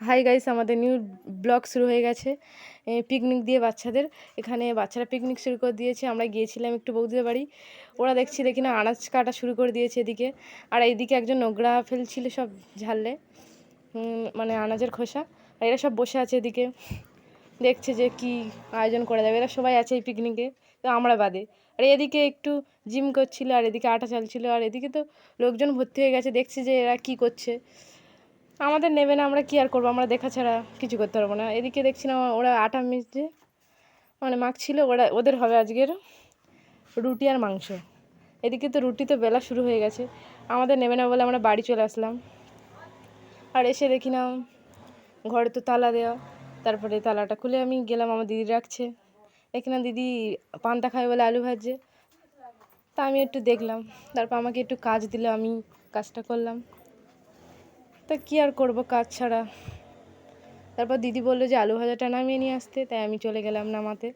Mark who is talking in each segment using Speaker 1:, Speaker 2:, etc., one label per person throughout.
Speaker 1: Hi guys, আমাদের new blog শুরু হয়ে গেছে পিকনিক দিয়ে বাচ্চাদের। এখানে বাচ্চারা পিকনিক শুরু করে দিয়েছে। আমরা গিয়েছিলাম একটু বৌদিদের বাড়ি। ওরা দেখি না আনাজ কাটা শুরু করে দিয়েছে এদিকে। আর এইদিকে একজন নোংরা ফেলছিল সব ঝাড়লে, মানে আনাজের খোসা। আর এরা সব বসে আছে এদিকে, দেখছে যে কি আয়োজন করা যাবে। এরা সবাই আছে এই পিকনিকে, তো আমরা বাদে। আর এদিকে একটু জিম করছিল, আর এদিকে আটা চালছিল, আর এদিকে তো লোকজন ভর্তি হয়ে গেছে। দেখছি যে এরা কি করছে। আমাদের নেবে না, আমরা কি আর করবো, আমরা দেখা ছাড়া কিছু করতে পারবো না। এদিকে দেখছি না ওরা আটা মিশছে, মানে মাখছিল। ওদের হবে আজকের রুটি আর মাংস। এদিকে তো রুটি তো বেলা শুরু হয়ে গেছে। আমাদের নেবে না বলে আমরা বাড়ি চলে আসলাম। আর এসে দেখি না ঘরে তো তালা দেওয়া। তারপরে তালাটা খুলে আমি গেলাম, আমার দিদি রাখছে। এখানে দিদি পান্তা খাবে বলে আলু ভাজছে, তা আমি একটু দেখলাম। তারপর আমাকে একটু কাজ দিল, আমি কাজটা করলাম। তা কী আর করবো কাজ ছাড়া। তারপর দিদি বললো যে আলু ভাজাটা নামিয়ে নিয়ে আসতে, তাই আমি চলে গেলাম নামাতে।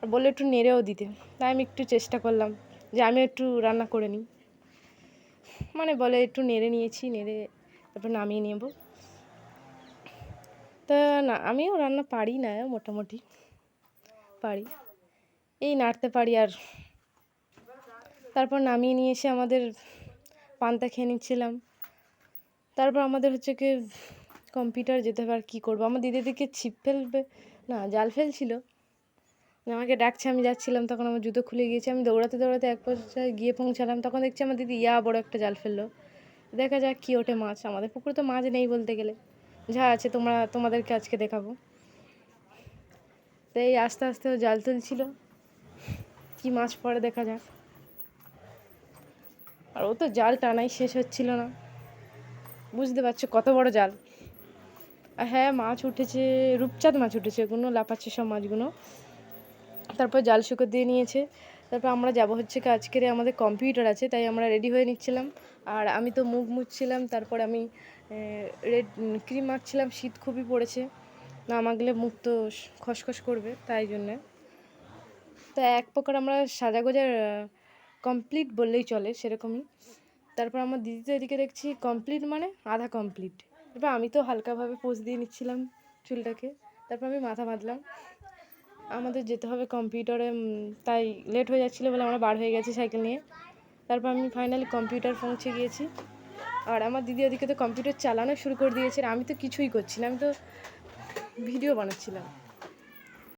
Speaker 1: আর বললো একটু নেড়েও দিতে, তাই আমি একটু চেষ্টা করলাম যে আমি একটু রান্না করে নিই। মানে বলে একটু নেড়ে নিয়েছি, নেড়ে তারপর নামিয়ে নেব। তা না, আমিও রান্না পারি না, মোটামুটি পারি, এই নাড়তে পারি। আর তারপর নামিয়ে নিয়ে এসে আমাদের পান্তা খেয়ে নিচ্ছিলাম। তারপর আমাদের হচ্ছে কি কম্পিউটার যেতে হবে। আর কী করবো, আমার দিদিদিকে ছিপ ফেলবে না, জাল ফেলছিল। আমাকে ডাকছে, আমি যাচ্ছিলাম, তখন আমার জুতো খুলে গিয়েছে। আমি দৌড়াতে দৌড়াতে এক পর্যায়ে গিয়ে পৌঁছালাম, তখন দেখছি আমার দিদি বড় একটা জাল ফেললো। দেখা যাক কী ওঠে মাছ। আমাদের পুকুরে তো মাছ নেই বলতে গেলে, যা আছে তোমাদেরকে আজকে দেখাবো। তাই আস্তে আস্তে ও জাল তুলছিল, কি মাছ পড়ে দেখা যাক। আর ও তো জাল টানাই শেষ হচ্ছিল না, বুঝতে পারছো কত বড় জাল। আর হ্যাঁ, মাছ উঠেছে, রূপচাঁদ মাছ উঠেছে, এগুলো লাফাচ্ছে সব মাছগুলো। তারপর জাল শুকো দিয়ে নিয়েছে। তারপর আমরা যাব হচ্ছে কি আজকের আমাদের কম্পিউটার আছে, তাই আমরা রেডি হয়ে নিচ্ছিলাম। আর আমি তো মুখ মুছছিলাম, তারপর আমি রেড ক্রিম মাখছিলাম। শীত খুবই পড়েছে, না মাখলে মুখ তো খসখস করবে, তাই জন্যে। তো এক প্রকার আমরা সাজাগোজার কমপ্লিট বললেই চলে, সেরকমই। তারপর আমার দিদি তো এদিকে দেখছি কমপ্লিট মানে আধা কমপ্লিট। তারপর আমি তো হালকাভাবে পোজ দিয়ে নিচ্ছিলাম চুলটাকে। তারপর আমি মাথা বাঁধলাম। আমাদের যেতে হবে কম্পিউটারে, তাই লেট হয়ে যাচ্ছিলো বলে আমরা বার হয়ে গেছি সাইকেল নিয়ে। তারপর আমি ফাইনালি কম্পিউটার পৌঁছে গিয়েছি। আর আমার দিদি ওদিকে তো কম্পিউটার চালানো শুরু করে দিয়েছে। আমি তো কিছুই করছি না, আমি তো ভিডিও বানাচ্ছিলাম।